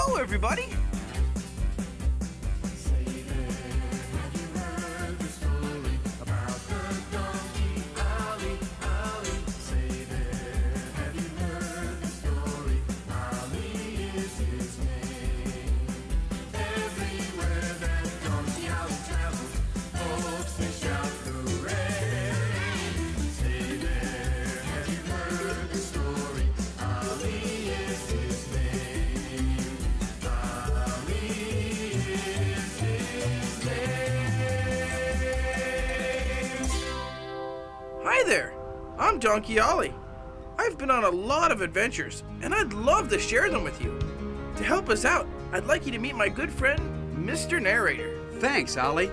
Hello, everybody! Hi there, I'm Donkey Ollie. I've been on a lot of adventures, and I'd love to share them with you. To help us out, I'd like you to meet my good friend, Mr. Narrator. Thanks, Ollie.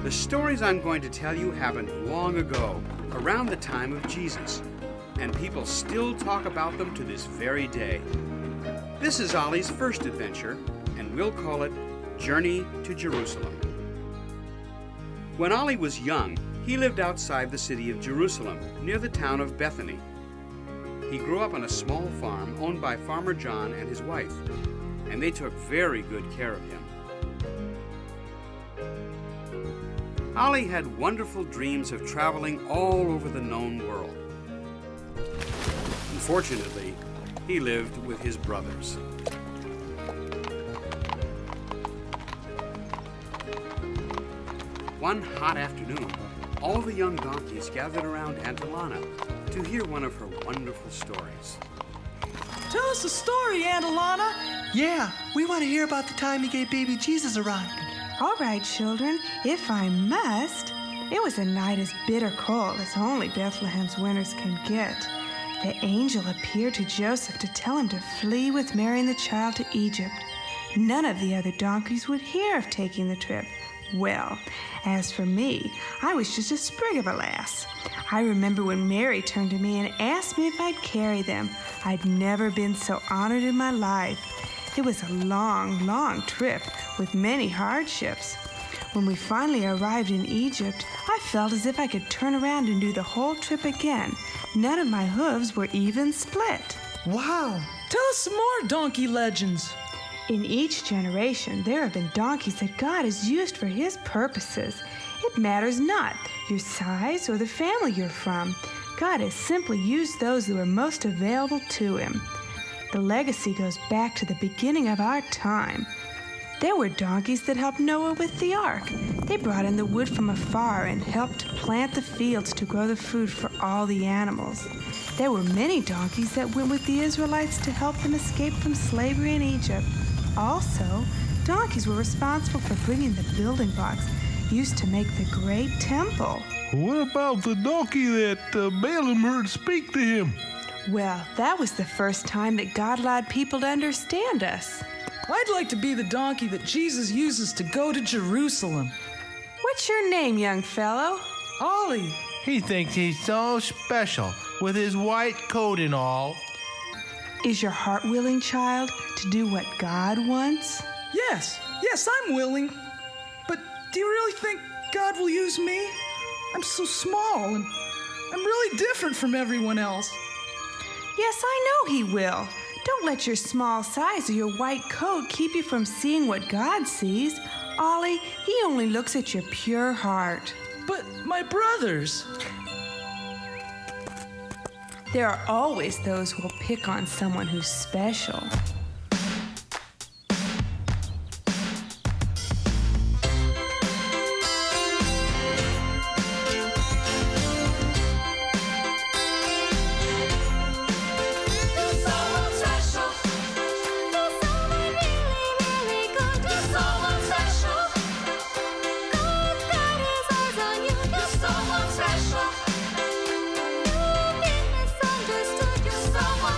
The stories I'm going to tell you happened long ago, around the time of Jesus, and people still talk about them to this very day. This is Ollie's first adventure, and we'll call it Journey to Jerusalem. When Ollie was young, he lived outside the city of Jerusalem, near the town of Bethany. He grew up on a small farm owned by Farmer John and his wife, and they took very good care of him. Ollie had wonderful dreams of traveling all over the known world. Unfortunately, he lived with his brothers. One hot afternoon, all the young donkeys gathered around Aunt Alana to hear one of her wonderful stories. Tell us a story, Aunt Alana. Yeah, we want to hear about the time you gave baby Jesus a ride. All right, children, if I must. It was a night as bitter cold as only Bethlehem's winters can get. The angel appeared to Joseph to tell him to flee with Mary and the child to Egypt. None of the other donkeys would hear of taking the trip. Well, as for me, I was just a sprig of a lass. I remember when Mary turned to me and asked me if I'd carry them. I'd never been so honored in my life. It was a long, long trip with many hardships. When we finally arrived in Egypt, I felt as if I could turn around and do the whole trip again. None of my hooves were even split. Wow! Tell us some more donkey legends. In each generation, there have been donkeys that God has used for His purposes. It matters not your size or the family you're from. God has simply used those who are most available to Him. The legacy goes back to the beginning of our time. There were donkeys that helped Noah with the ark. They brought in the wood from afar and helped plant the fields to grow the food for all the animals. There were many donkeys that went with the Israelites to help them escape from slavery in Egypt. Also, donkeys were responsible for bringing the building blocks used to make the great temple. What about the donkey that Balaam heard speak to him? Well, that was the first time that God allowed people to understand us. I'd like to be the donkey that Jesus uses to go to Jerusalem. What's your name, young fellow? Ollie. He thinks he's so special with his white coat and all. Is your heart willing, child, to do what God wants? Yes, I'm willing. But do you really think God will use me? I'm so small and I'm really different from everyone else. Yes, I know He will. Don't let your small size or your white coat keep you from seeing what God sees. Ollie, He only looks at your pure heart. But my brothers... There are always those who will pick on someone who's special.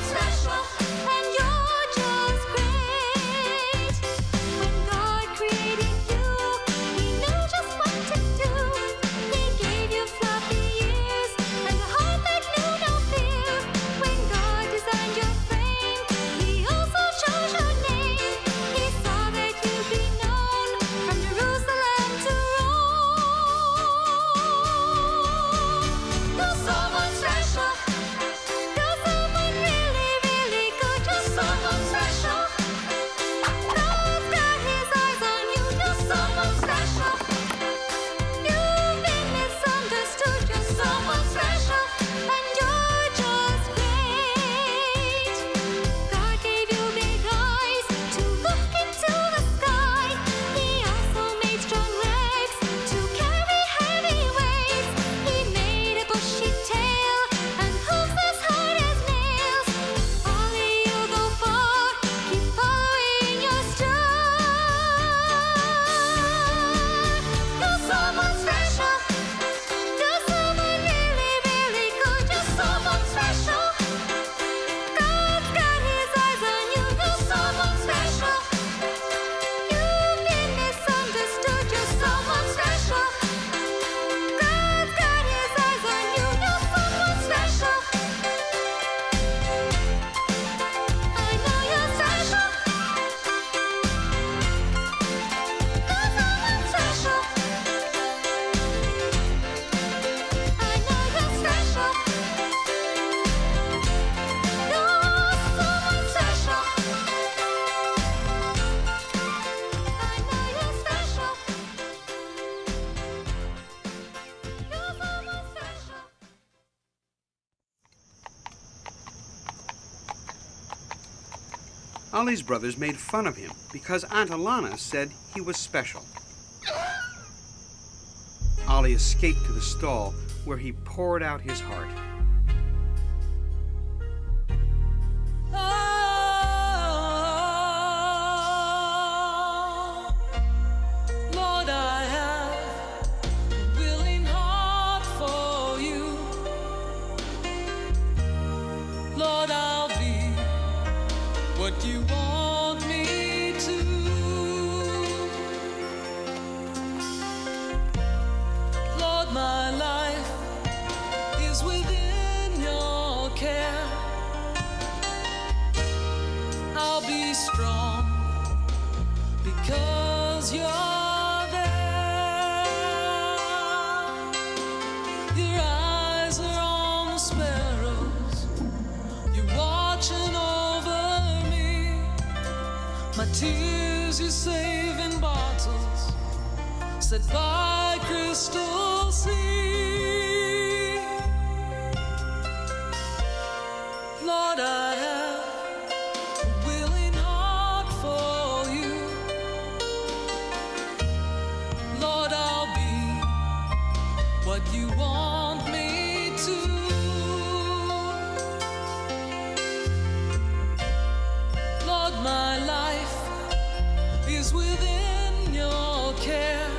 Special, and you're just Ollie's brothers made fun of him because Aunt Alana said he was special. Ollie escaped to the stall where he poured out his heart. Lord, I have a willing heart for you. Lord, I'll be what you want me to. Lord, my life is within your care. I'll be strong because you're there. Your eyes are on the sparrows. You're watching over me. My tears you save in bottles, set by crystal sea. Lord, I have a willing heart for you. Lord, I'll be what you want me to. Lord, my life is within your care.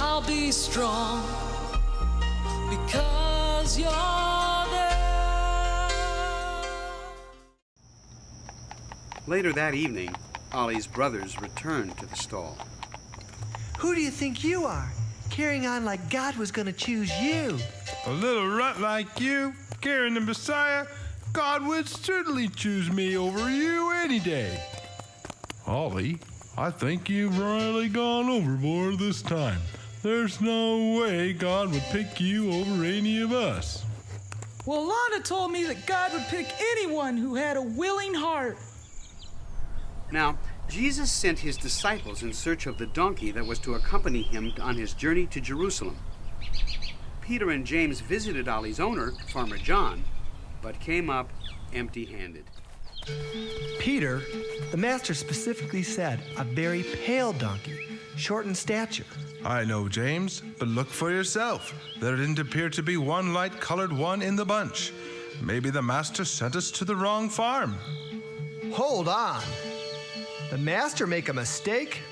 I'll be strong because you're there. Later that evening, Ollie's brothers returned to the stall. Who do you think you are? Carrying on like God was going to choose you. A little runt like you, carrying the Messiah, God would certainly choose me over you any day. Ollie, I think you've really gone overboard this time. There's no way God would pick you over any of us. Well, Lana told me that God would pick anyone who had a willing heart. Now, Jesus sent his disciples in search of the donkey that was to accompany him on his journey to Jerusalem. Peter and James visited Ollie's owner, Farmer John, but came up empty-handed. Peter, the master specifically said a very pale donkey, short in stature. I know, James, but look for yourself. There didn't appear to be one light-colored one in the bunch. Maybe the master sent us to the wrong farm. Hold on. The master make a mistake?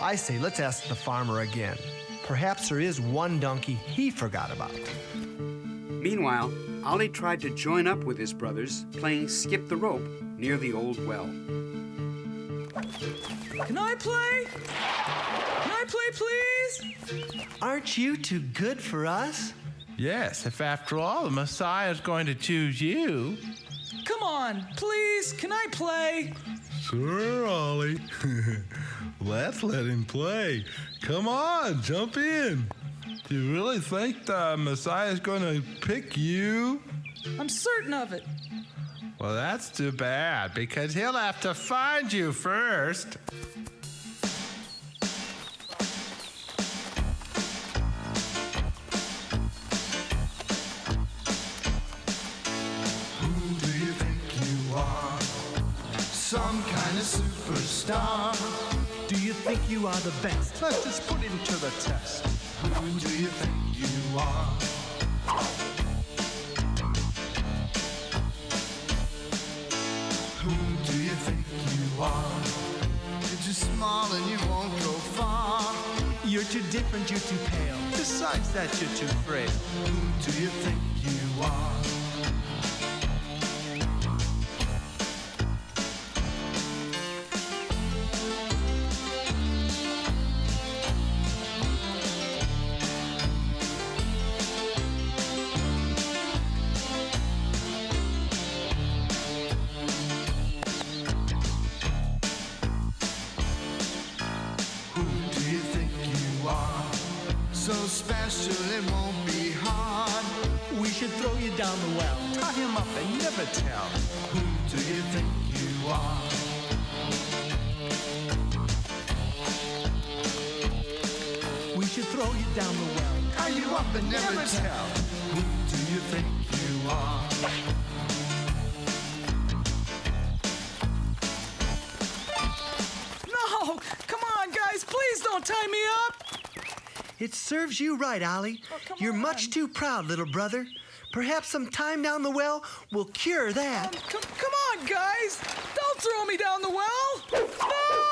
I say let's ask the farmer again. Perhaps there is one donkey he forgot about. Meanwhile, Ollie tried to join up with his brothers, playing skip the rope near the old well. Can I play? Can I play, please? Aren't you too good for us? Yes, if after all the Messiah's going to choose you. Come on, please, can I play? Sure, Ollie. Let's let him play. Come on, jump in. Do you really think the Messiah's going to pick you? I'm certain of it. Well, that's too bad, because he'll have to find you first. Who do you think you are? Some kind of superstar. Do you think you are the best? Let's just put him to the test. Who do you think you are? Who do you think you are? You're too small and you won't go far. You're too different, you're too pale. Besides that, you're too frail. Who do you think you are? So special it won't be hard. We should throw you down the well. Tie him up and never tell. Who do you think you are? We should throw you down the well. Tie you up and never tell. Who do you think you are? tie me up? It serves you right, Ollie. come You're on. much too proud, little brother. Perhaps some time down the well will cure that. Come on, guys. Don't throw me down the well. No!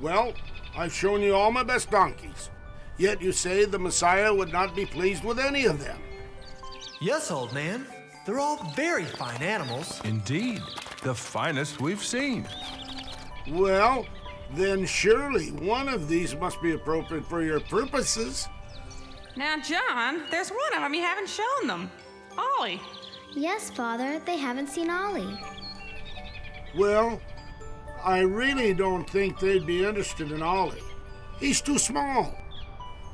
Well, I've shown you all my best donkeys. Yet you say the Messiah would not be pleased with any of them. Yes, old man. They're all very fine animals. Indeed, the finest we've seen. Well, then surely one of these must be appropriate for your purposes. Now, John, there's one of them you haven't shown them. Ollie. Yes, Father, they haven't seen Ollie. Well, I really don't think they'd be interested in Ollie. He's too small,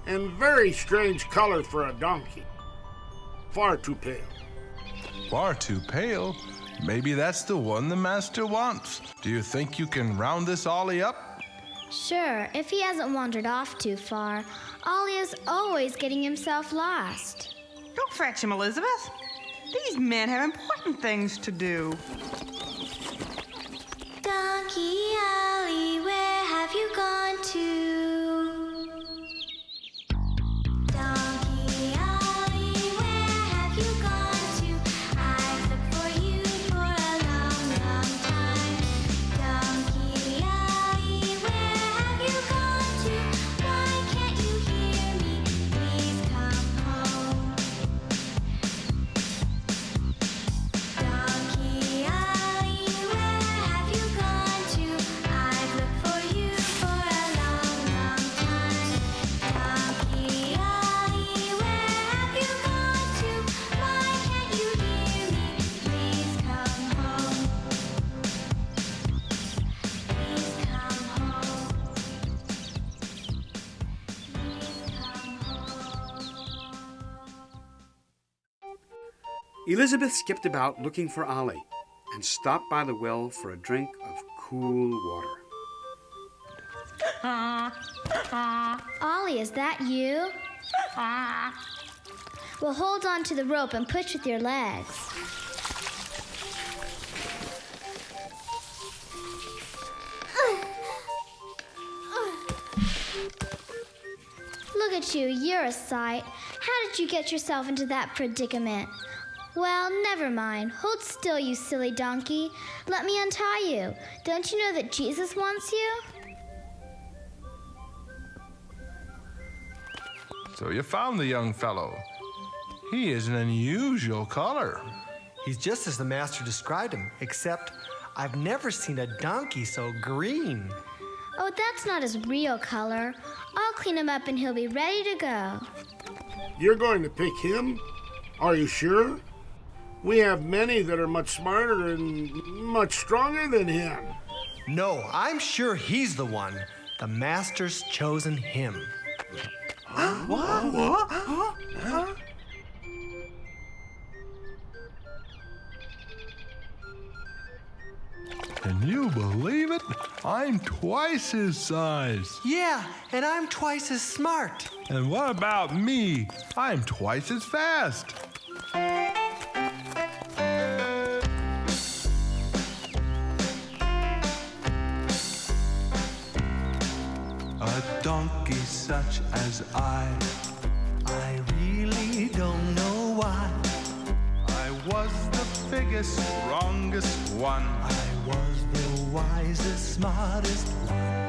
and very strange color for a donkey. Far too pale. Far too pale? Maybe that's the one the master wants. Do you think you can round this Ollie up? Sure, if he hasn't wandered off too far. Ollie is always getting himself lost. Go fetch him, Elizabeth. These men have important things to do. Donkey Ollie, where have you gone to? Donkey Ollie, where have you gone to? I've looked for you for a long, long time. Donkey Ollie, where have you gone to? Why can't you hear me? Please come home. Donkey Ollie, where have you gone to? I've looked for you for a long, long time. Donkey Ollie, where have you gone to? Why can't you hear me? Please come home. Please come home. Please come home. Elizabeth skipped about looking for Ollie and stopped by the well for a drink of cool water. Ollie, is that you? Well, hold on to the rope and push with your legs. Look at you, you're a sight. How did you get yourself into that predicament? Well, never mind. Hold still, you silly donkey. Let me untie you. Don't you know that Jesus wants you? So you found the young fellow. He is an unusual color. He's just as the master described him, except I've never seen a donkey so green. Oh, that's not his real color. I'll clean him up and he'll be ready to go. You're going to pick him? Are you sure? We have many that are much smarter and much stronger than him. No, I'm sure he's the one. The master's chosen him. Can you believe it? I'm twice his size. Yeah, and I'm twice as smart. And what about me? I'm twice as fast. A donkey such as I really don't know why. I was the biggest, strongest one. I was the wisest, smartest one.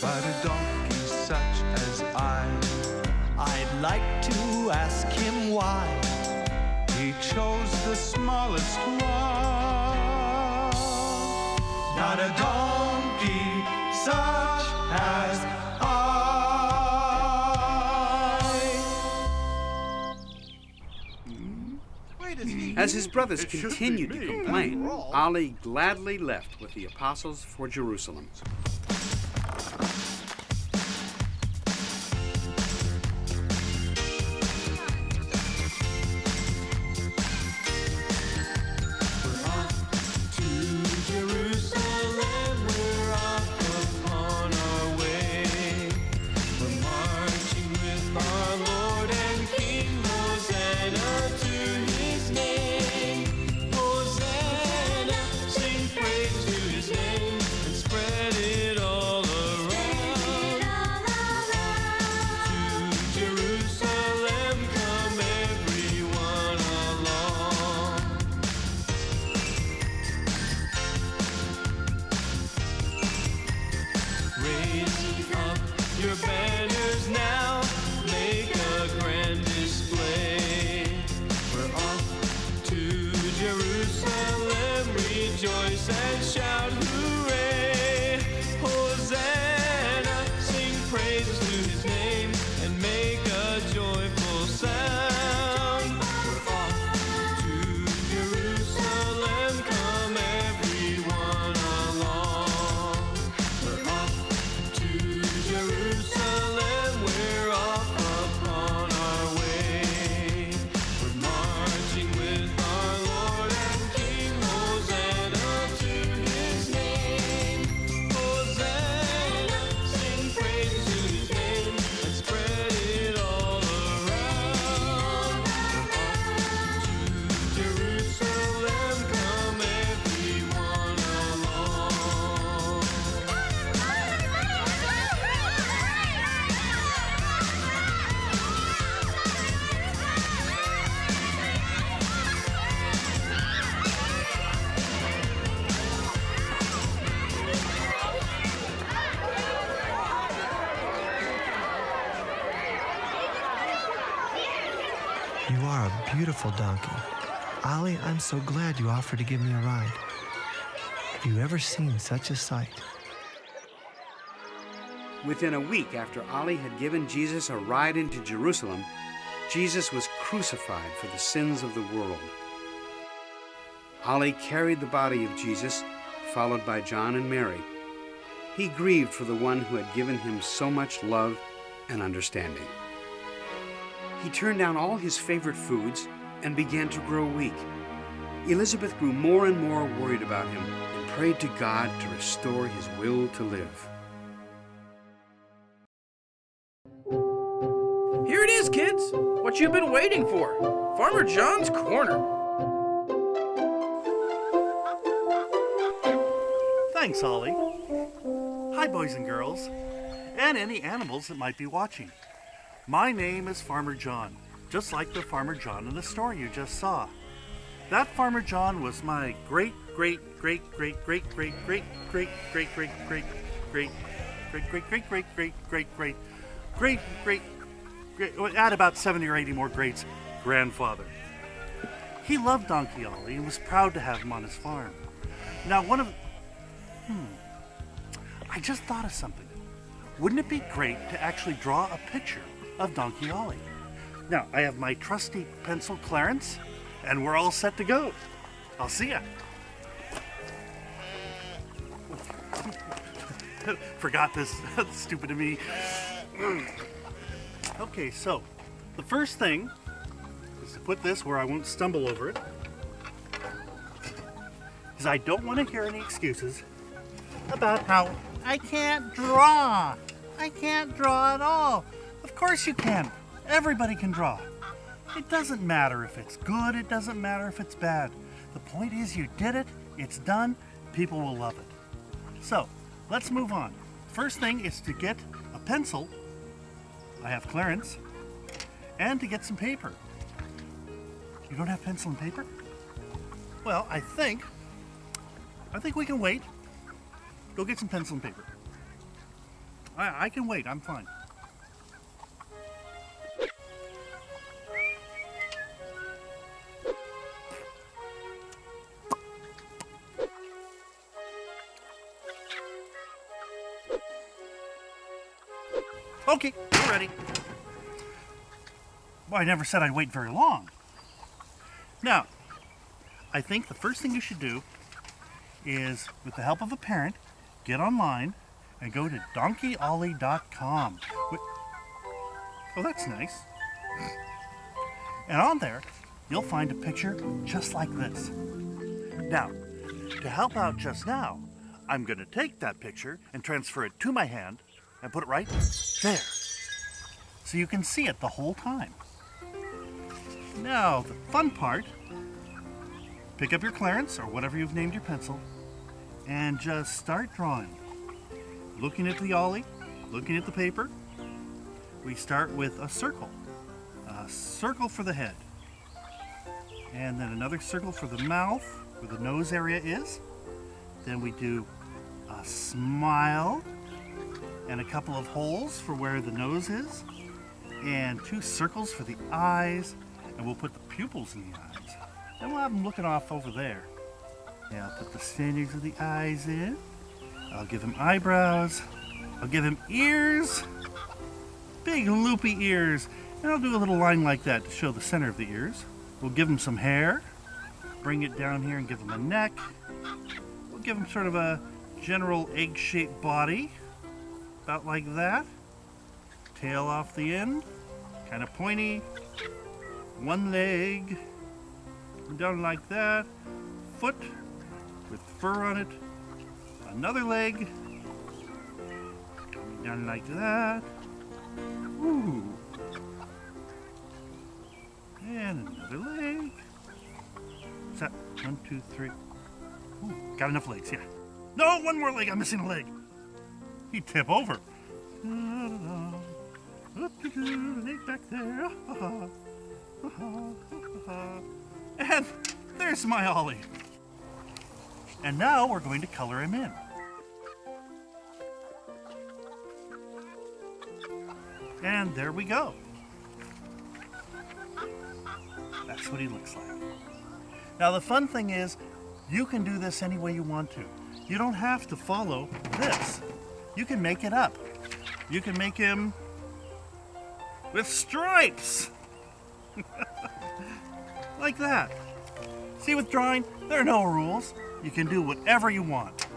But a donkey such as I'd like to ask him why. he chose the smallest one. Not a donkey such as I. As his brothers continued to complain, Ollie gladly left with the apostles for Jerusalem. Hosanna, sing praise to his name and spread it You are a beautiful donkey. Ollie, I'm so glad you offered to give me a ride. Have you ever seen such a sight? Within a week after Ollie had given Jesus a ride into Jerusalem, Jesus was crucified for the sins of the world. Ollie carried the body of Jesus, followed by John and Mary. He grieved for the one who had given him so much love and understanding. He turned down all his favorite foods and began to grow weak. Elizabeth grew more and more worried about him and prayed to God to restore his will to live. Here it is, kids. What you've been waiting for. Farmer John's Corner. Thanks, Ollie. Hi, boys and girls, and any animals that might be watching. My name is Farmer John, just like the Farmer John in the story you just saw. That Farmer John was my great add about 70 or 80 more greats, grandfather. He loved Donkey Ollie and was proud to have him on his farm. Now, I just thought of something. Wouldn't it be great to actually draw a picture of Donkey Ollie? Now, I have my trusty pencil Clarence, and we're all set to go. I'll see ya. Forgot this. That's stupid of me. Okay, so the first thing is to put this where I won't stumble over it. Because I don't want to hear any excuses about how I can't draw. I can't draw at all. Of course you can. Everybody can draw. It doesn't matter if it's good. It doesn't matter if it's bad. The point is you did it. It's done. People will love it. So let's move on. First thing is to get a pencil. I have Clarence. And to get some paper. You don't have pencil and paper? Well, I think we can wait. Go get some pencil and paper. I can wait. I'm fine. Okay, we're ready. Well, I never said I'd wait very long. Now, I think the first thing you should do is, with the help of a parent, get online and go to donkeyollie.com. Oh, that's nice. And on there, you'll find a picture just like this. Now, to help out just now, I'm going to take that picture and transfer it to my hand and put it right there. So you can see it the whole time. Now, the fun part, pick up your Clarence or whatever you've named your pencil and just start drawing. Looking at the Ollie, looking at the paper. We start with a circle for the head. And then another circle for the mouth, where the nose area is. Then we do a smile and a couple of holes for where the nose is. And 2 circles for the eyes. And we'll put the pupils in the eyes. And we'll have them looking off over there. Yeah, I'll put the standards of the eyes in. I'll give him eyebrows. I'll give him ears. Big loopy ears. And I'll do a little line like that to show the center of the ears. We'll give him some hair. Bring it down here and give him a neck. We'll give him sort of a general egg-shaped body. About like that. Tail off the end. Kind of pointy. One leg. Down like that. Foot with fur on it. Another leg. Coming down like that. Ooh. And another leg. Is that 1, 2, 3? Ooh, got enough legs, yeah. No, one more leg. I'm missing a leg. He'd tip over. Leg back there. And there's my Ollie. And now we're going to color him in. And there we go. what he looks like. Now, the fun thing is, you can do this any way you want to. You don't have to follow this. You can make it up. You can make him with stripes. Like that. See, with drawing, there are no rules. You can do whatever you want.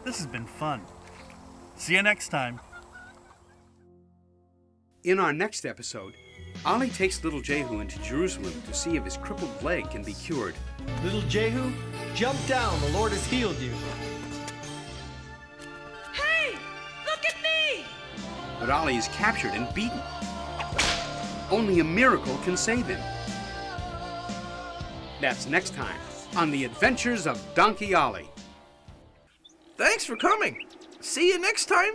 This has been fun. See you next time. In our next episode, Ollie takes little Jehu into Jerusalem to see if his crippled leg can be cured. Little Jehu, jump down. The Lord has healed you. Hey, look at me! But Ollie is captured and beaten. Only a miracle can save him. That's next time on The Adventures of Donkey Ollie. Thanks for coming. See you next time.